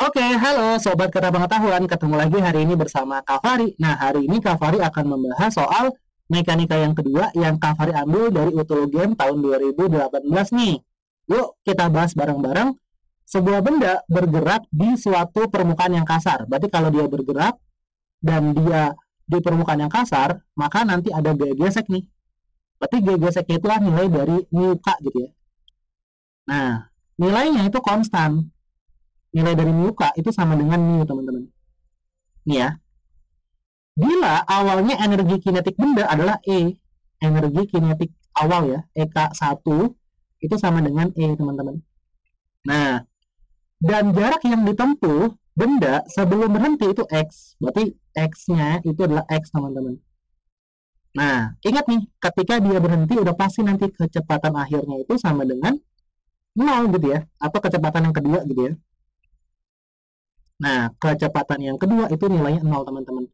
Oke, halo Sobat Kata Pengetahuan. Ketemu lagi hari ini bersama Kak Fari. Nah, hari ini Kak Fari akan membahas soal mekanika yang kedua yang Kak Fari ambil dari UTULGEM tahun 2018 nih. Yuk, kita bahas bareng-bareng. Sebuah benda bergerak di suatu permukaan yang kasar. Berarti kalau dia bergerak dan dia di permukaan yang kasar, maka nanti ada gaya gesek nih. Berarti gaya geseknya itulah nilai dari mu K gitu ya. Nah, nilainya itu konstan. Nilai dari mu K itu sama dengan mu, teman-teman. Nih ya. Bila awalnya energi kinetik benda adalah E, energi kinetik awal ya, EK1 itu sama dengan E, teman-teman. Nah, dan jarak yang ditempuh benda sebelum berhenti itu X. Berarti X-nya itu adalah X, teman-teman. Nah, ingat nih, ketika dia berhenti udah pasti nanti kecepatan akhirnya itu sama dengan 0 gitu ya, atau kecepatan yang kedua gitu ya. Nah, kecepatan yang kedua itu nilainya 0, teman-teman.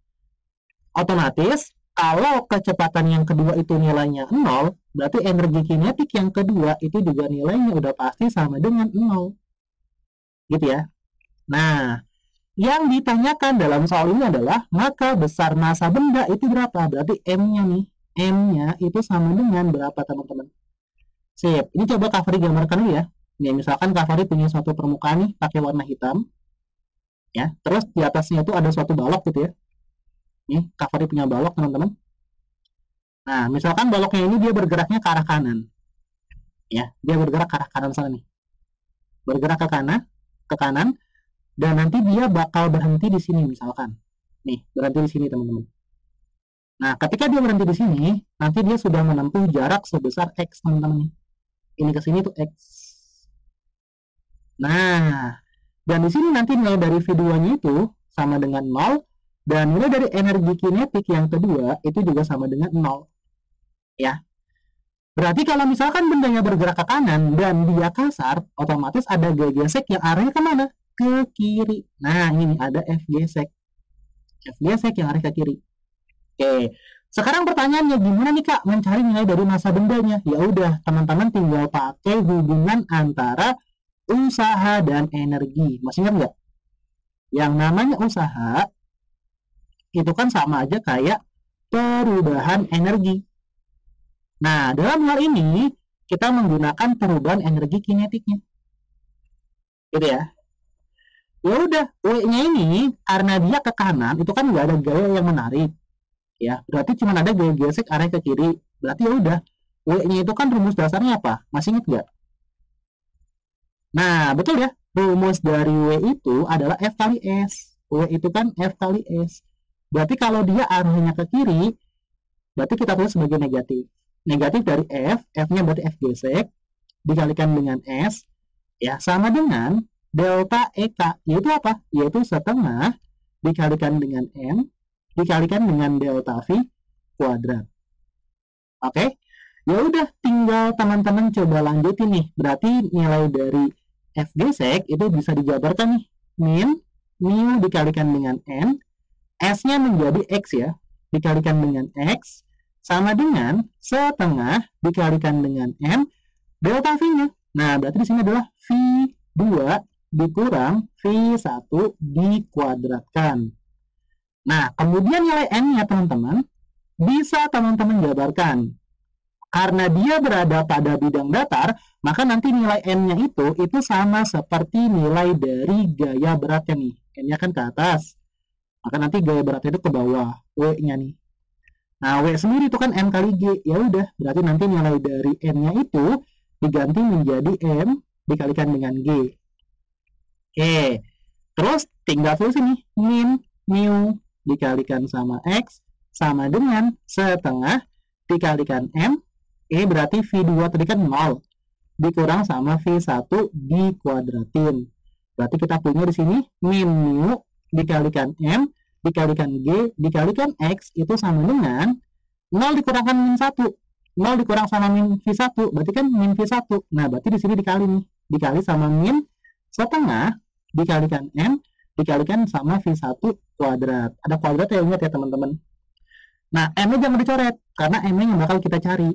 Otomatis, kalau kecepatan yang kedua itu nilainya 0, berarti energi kinetik yang kedua itu juga nilainya udah pasti sama dengan 0. Gitu ya. Nah, yang ditanyakan dalam soal ini adalah, maka besar massa benda itu berapa? Berarti M-nya nih. M-nya itu sama dengan berapa, teman-teman? Sip. Ini coba Kak Fari gambarkan dulu ya. Nih, misalkan Kak Fari punya suatu permukaan nih, pakai warna hitam. Ya, terus di atasnya itu ada suatu balok gitu ya. Nih, Kak Fari punya balok, teman-teman. Nah, misalkan baloknya ini dia bergeraknya ke arah kanan. Ya, dia bergerak ke arah kanan sana nih. Bergerak ke kanan, dan nanti dia bakal berhenti di sini misalkan. Nih, berhenti di sini, teman-teman. Nah, ketika dia berhenti di sini, nanti dia sudah menempuh jarak sebesar X, teman-teman nih. Ini ke sini tuh X. Nah, dan di sini nanti nilai dari V2-nya itu sama dengan 0, dan nilai dari energi kinetik yang kedua itu juga sama dengan 0. Ya. Berarti kalau misalkan bendanya bergerak ke kanan dan dia kasar, otomatis ada gaya gesek yang arahnya kemana? Ke kiri. Nah, ini ada F gesek. F gesek yang arah ke kiri. Oke. Sekarang pertanyaannya, gimana nih Kak mencari nilai dari massa bendanya? Ya udah, teman-teman tinggal pakai hubungan antara usaha dan energi. Masih ingat nggak? Yang namanya usaha itu kan sama aja kayak perubahan energi. Nah, dalam hal ini kita menggunakan perubahan energi kinetiknya. Gitu ya. Ya udah, W-nya ini karena dia ke kanan itu kan nggak ada gaya yang menarik. Ya, berarti cuma ada gaya gesek arah ke kiri. Berarti ya udah, W-nya itu kan rumus dasarnya apa? Masih ingat nggak? Nah, betul ya. Rumus dari W itu adalah F kali S. W itu kan F kali S. Berarti kalau dia arahnya ke kiri, berarti kita tulis sebagai negatif. Negatif dari F, F-nya berarti F gesek, dikalikan dengan S, ya sama dengan delta EK. Yaitu apa? Yaitu setengah dikalikan dengan M, dikalikan dengan delta V kuadrat. Oke? Ya udah, tinggal teman-teman coba lanjutin nih. Berarti nilai dari F gesek itu bisa dijabarkan nih. Min, mu dikalikan dengan N, S-nya menjadi X ya, dikalikan dengan X, sama dengan setengah dikalikan dengan M, delta V-nya. Nah, berarti di sini adalah V2 dikurang V1 dikuadratkan. Nah, kemudian nilai N-nya teman-teman, bisa teman-teman jabarkan. Karena dia berada pada bidang datar, maka nanti nilai N-nya itu sama seperti nilai dari gaya beratnya nih. N-nya kan ke atas. Maka nanti gaya beratnya itu ke bawah, W-nya nih. Nah, W sendiri itu kan M kali G. Ya udah, berarti nanti nilai dari N-nya itu diganti menjadi M dikalikan dengan G. Oke. Terus tinggal tulis ini, min mu dikalikan sama X sama dengan setengah dikalikan M. Berarti V2 tadi kan 0 dikurang sama V1 dikuadratin. Berarti kita punya di sini min mu dikalikan M dikalikan G dikalikan X itu sama dengan 0 dikurangkan min 1. 0 dikurang sama min V1 berarti kan min V1. Nah, berarti di sini dikali nih. Dikali sama min setengah dikalikan M dikalikan sama V1 kuadrat. Ada kuadrat ya, ingat ya teman-teman. Nah, M-nya jangan dicoret karena M-nya yang bakal kita cari.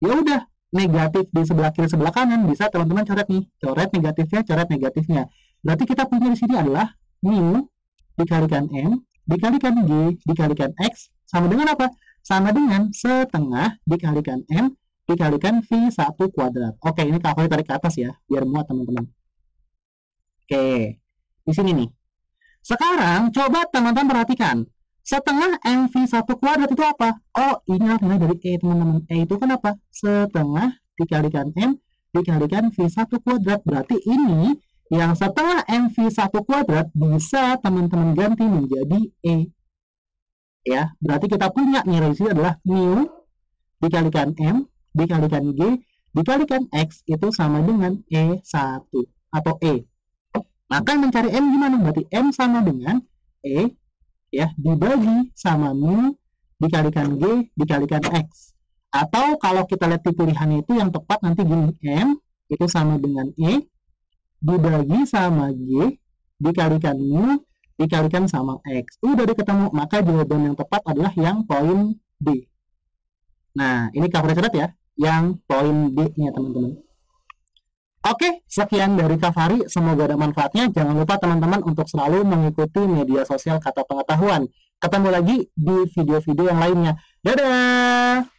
Ya udah, negatif di sebelah kiri sebelah kanan bisa teman-teman coret nih. Coret negatifnya. Berarti kita punya di sini adalah mu dikalikan M dikalikan G dikalikan X sama dengan apa? Sama dengan setengah dikalikan M dikalikan V1 kuadrat. Oke, ini kalkulasi tarik ke atas ya, biar muat teman-teman. Oke, di sini nih. Sekarang coba teman-teman perhatikan. Setengah MV1 kuadrat itu apa? Oh, ini artinya dari E, teman-teman. E itu kan apa? Setengah dikalikan M dikalikan V1 kuadrat. Berarti ini yang setengah MV1 kuadrat bisa teman-teman ganti menjadi E. Ya, berarti kita punya nilai di sini adalah mu dikalikan M dikalikan G dikalikan X itu sama dengan E1 atau E. Maka mencari M gimana? Berarti M sama dengan E ya dibagi sama mu dikalikan G dikalikan X. Atau kalau kita lihat di pilihan itu yang tepat nanti gini, M itu sama dengan E dibagi sama G dikalikan mu dikalikan sama X. Udah ketemu, maka jawaban yang tepat adalah yang poin D. Nah, ini cover cerdas ya, yang poin D-nya teman-teman. Oke, sekian dari Kak Fahri. Semoga ada manfaatnya. Jangan lupa teman-teman untuk selalu mengikuti media sosial Kata Pengetahuan. Ketemu lagi di video-video yang lainnya. Dadah!